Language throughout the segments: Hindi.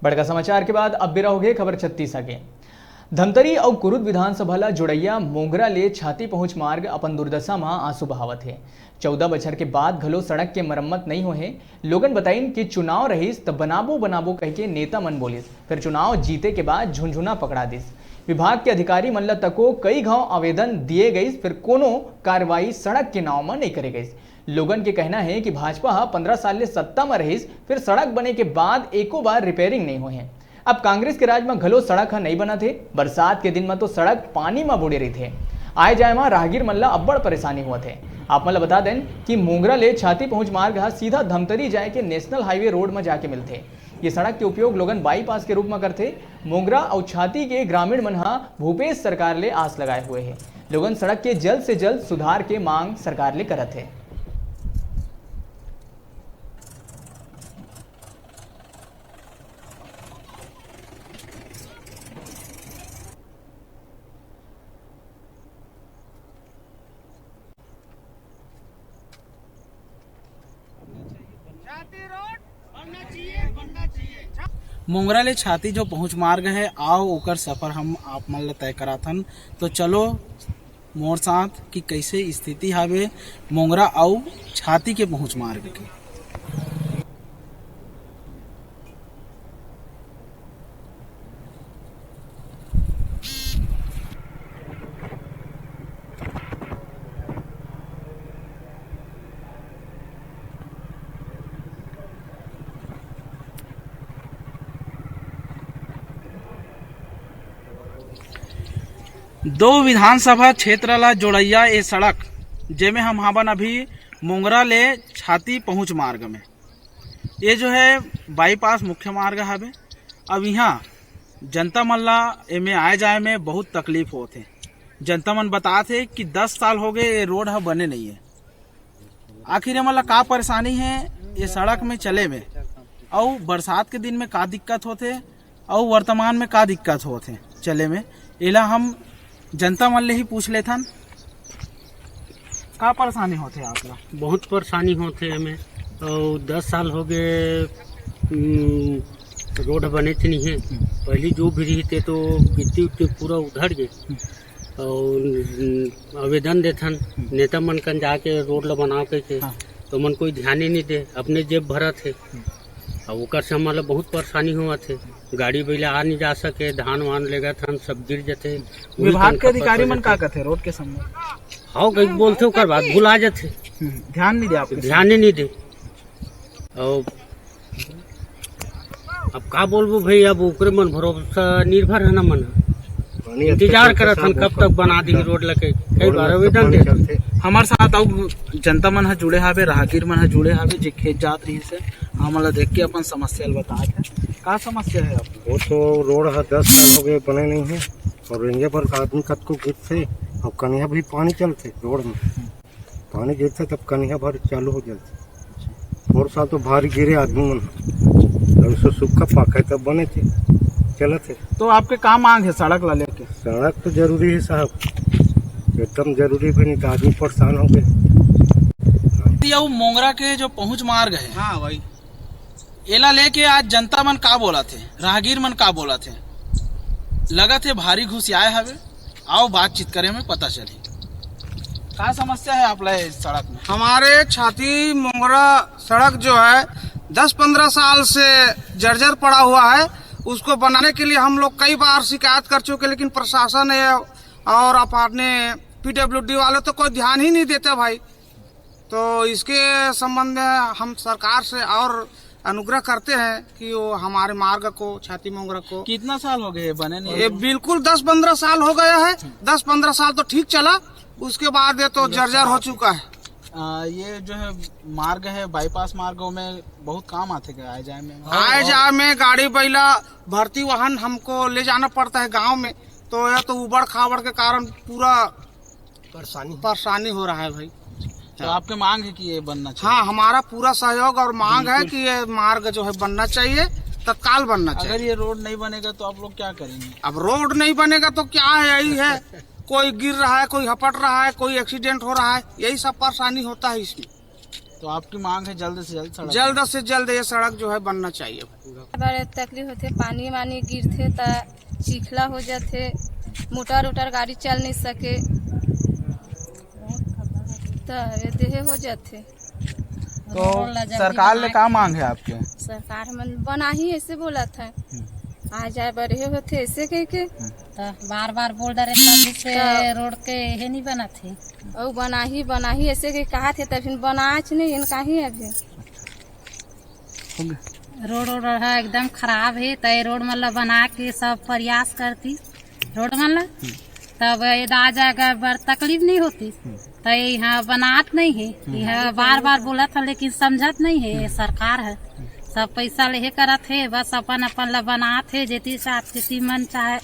बड़का समाचार के बाद अब भी रहोगे खबर 36 आगे। धमतरी और कुरुद विधानसभा ला जोड़ैया मोंगरा ले छाती पहुंच मार्ग अपन दुर्दशा में आंसू बहावत है। 14 बछर के बाद घलो सड़क के मरम्मत नहीं होए। लोगन बताइन कि चुनाव रहीस तो बनाबो बनाबो कह के नेता मन बोलिस, फिर चुनाव जीते के बाद झुंझुना पकड़ा दिस। विभाग के अधिकारी मन ला तको कई घाव आवेदन दिए गई, फिर कोनो कार्रवाई सड़क के नाव में नहीं करे गई। लोगन के कहना है कि भाजपा 15 साल ले सत्ता में रहीस, फिर सड़क बने के बाद एको बार रिपेयरिंग नहीं हुए। अब कांग्रेस के राज में घलो सड़क नहीं बना थे। बरसात के दिन में तो सड़क पानी में बुड़े रही थे। आए जाए में राहगीर मन ला अब्बड़ परेशानी हुआ थे। आप मन बता दें कि मोंगरा ले छाती पहुंच मार्ग सीधा धमतरी जाए के नेशनल हाईवे रोड में जाके मिलते। ये सड़क के उपयोग लोगन बाईपास के रूप में करते। मोंगरा और छाती के ग्रामीण मन भूपेश सरकार ले आस लगाए हुए हैं। लोगन सड़क के जल्द से जल्द सुधार के मांग सरकार ले करत है। मोंगरा ले छाती जो पहुंच मार्ग है, आओ ओकर सफर हम आप मन ला तय कराथन। तो चलो मोर साथ कि कैसे स्थिति हावे मोंगरा और छाती के पहुंच मार्ग के। दो विधानसभा क्षेत्र ला जोड़ैया ये सड़क जेमे हम हावन अभी मोंगरा ले छाती पहुंच मार्ग में। ये जो है बाईपास मुख्य मार्ग है। अब यहाँ जनता मन ला एमे आए जाए में बहुत तकलीफ होते। जनता मन बताते कि 10 साल हो गए ये रोड है बने नहीं है। आखिर मतलब का परेशानी है ये सड़क में चले में, और बरसात के दिन में का दिक्कत होते और वर्तमान में का दिक्कत होते चले में। इला हम जनता मन ले ही पूछ लेथन का परेशानी होते आपला। बहुत परेशानी होते हमें, और 10 साल हो गए रोड बने थे नहीं है। पहले जो भी रही थे तो गिट्टी उट्टी पूरा उधड़ गए, और आवेदन देथन नेता मन कन जाके रोड ला बना के थे। तो मन कोई ध्यान ही नहीं दे, अपने जेब भरा थे। और ओकर से हमारा बहुत परेशानी हुआ थे। गाड़ी बैला आ नहीं जा सके, धान वान लेगा था सब गिर जाते। विभाग के अधिकारी मन का कहते रोड के सामने हाँ कहीं बोलते ओकर बाद भुला जाते, ध्यान नहीं दे, आप ध्यान ही नहीं दे। और अब का बोलबो भाई, अब ऊपर मन भरोसा निर्भर है ना। मन इंतजार करत हन कब तक बना दी रोड लगे। कई बार आवेदन दे। हमारे साथ और जनता मन है जुड़े हावे, राहगीर मन है जुड़े हावे जे खेत जात रही से हमला देख के अपन समस्या बता के का समस्या है आप। वो तो रोड है 10 साल हो गए बने नहीं है, और रेंगे पर आदमी कद को गिरते और कन्या भी पानी चलते। रोड में पानी गिरते तब कन्या भर चालू हो जाते। और साल तो भारी गिरे आदमी मन, उसको सूखा पाका तब बने थे चले थे। तो आपके काम मांग है सड़क ला लेके? सड़क तो जरूरी है साहब, एकदम जरूरी भी नहीं तो आदमी परेशान हो गए। ये मोंगरा के जो पहुंच मार्ग है, हाँ भाई, एला लेके आज जनता मन का बोला थे, राहगीर मन का बोला थे, लगा थे भारी घुस आए हवे। आओ बातचीत करे में पता चले का समस्या है आप इस सड़क में। हमारे छाती मोंगरा सड़क जो है 10-15 साल से जर्जर पड़ा हुआ है। उसको बनाने के लिए हम लोग कई बार शिकायत कर चुके, लेकिन प्रशासन है और अपने PWD वाले तो कोई ध्यान ही नहीं देते भाई। तो इसके संबंध में हम सरकार से और अनुग्रह करते हैं कि वो हमारे मार्ग को, छाती मोंगरा को। कितना साल हो गए बने नहीं? ये बिल्कुल 10-15 साल हो गया है। 10-15 साल तो ठीक चला, उसके बाद ये तो जर्जर हो चुका है। ये जो है मार्ग है बाईपास मार्गों में बहुत काम आते हैं आए जाए में। आए जाए में गाड़ी बैला भर्ती वाहन हमको ले जाना पड़ता है गांव में, तो यह तो उबड़ खाबड़ के कारण पूरा परेशानी हो रहा है भाई। तो आपके मांग है कि ये बनना चाहिए? हाँ, हमारा पूरा सहयोग और मांग है कि ये मार्ग जो है बनना चाहिए, तत्काल बनना चाहिए। अगर ये रोड नहीं बनेगा तो आप लोग क्या करेंगे? अब रोड नहीं बनेगा तो क्या है, यही है, कोई गिर रहा है, कोई हपट रहा है, कोई एक्सीडेंट हो रहा है, यही सब परेशानी होता है इसमें। तो आपकी मांग है जल्द से जल्द ये सड़क जो है बनना चाहिए। बड़े तकलीफ होते, पानी वानी गिरते तो चिखला हो जाते, मोटर उटर गाड़ी चल नहीं सके तो देहे हो जाते। तो सरकार ने क्या मांग है आपके? सरकार मन बना ही ऐसे बोला था, आ जाए बड़े होते ऐसे कह के तो बार बार बोल रहे तभी से रोड के ये नहीं बना थे और बना ही ऐसे के कहा थे तब बनाच नहीं इनका ही अभी रोड है एकदम खराब है। तो ये रोड मतलब बना के सब प्रयास करती रोड मतलब तब आ जाएगा बड़ तकलीफ नहीं होती। तो यहाँ बनात नहीं है, यह बार बार बोला था लेकिन समझत नहीं है। ये सरकार है सब पैसा ले करत है, बस अपन अपन ला बनात है, जेती साथ किसी मन चाहे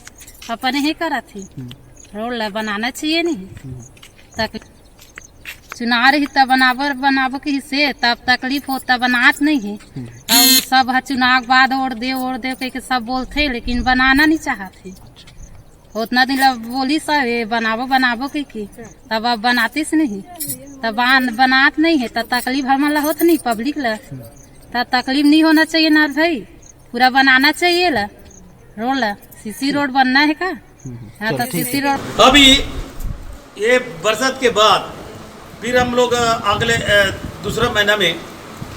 अपन ही करत है। रोड ला बनाना चाहिए नहीं तक चुनाव रही तब बनाबो के हिस्से तब तकलीफ हो तब बनात नहीं है। अब सब चुनाव बाद ओढ़ दे कह के सब बोलते लेकिन बनाना नहीं चाहते। उतना दिन बोली सब बनाबो की तब अब बनातीस नहीं तब बनात नहीं है तब तकलीफ हमारा होत नहीं पब्लिक ला। तब तकलीफ नहीं होना चाहिए ना भाई, पूरा बनाना चाहिए ला रोड ला। सीसी रोड बनना है का? हाँ तो सीसी रोड अभी ये बरसात के बाद फिर हम लोग अगले दूसरा महीना में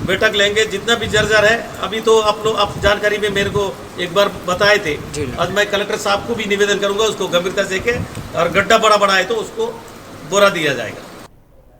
बैठक लेंगे। जितना भी जर्जर है अभी तो आप जानकारी में मेरे को एक बार बताए थे, आज मैं कलेक्टर साहब को भी निवेदन करूंगा उसको गंभीरता से के, और गड्ढा बड़ा है तो उसको बोरा दिया जाएगा।